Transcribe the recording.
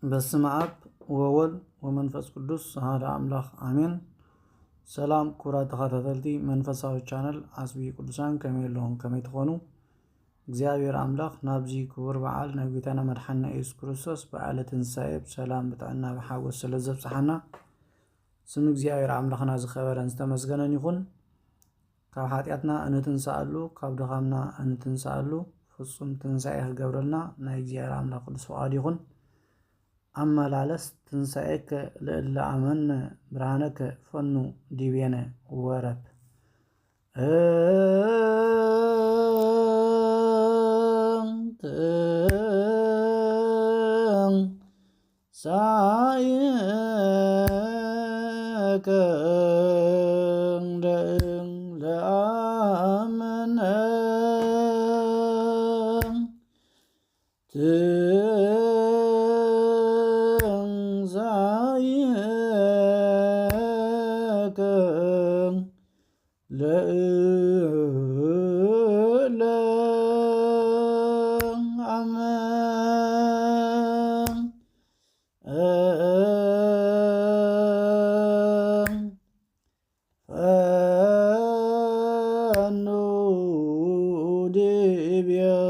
በስመ አብ ወወልድ ወመንፈስ ቅዱስ አሐዱ አምላክ አሜን። ሰላም ኩራት ተኸታተልቲ መንፈሳዊ ቻናል አስቢ ቅዱሳን ከመይለውን ከመይትኾኑ እግዚአብሔር አምላክ ናብዚ ክቡር በዓል ናይ ጌታና መድሓኒና ኢየሱስ ክርስቶስ በዓለ ትንሣኤ ብሰላም ብጥዕና ብሓጎስ ስለ ዘብፅሓና ስም እግዚአብሔር አምላክና ዝኸበረን ዝተመስገነን ይኹን። ካብ ኃጢአትና እንትንሳአሉ ካብ ድኻምና እንትንሳአሉ ፍጹም ትንሣኤ ክገብረልና ናይ እግዚአብሔር አምላክ ቅዱስ ፈቃዱ ይኹን። አመላለስ ትንሣኤከ ለእለ አመነ ብርሃነከ ፈኑ ዲቤነ ወረብ ትንሣኤከ ለእለ አመነ ለእለ አመን ፈኑ ዲቤነ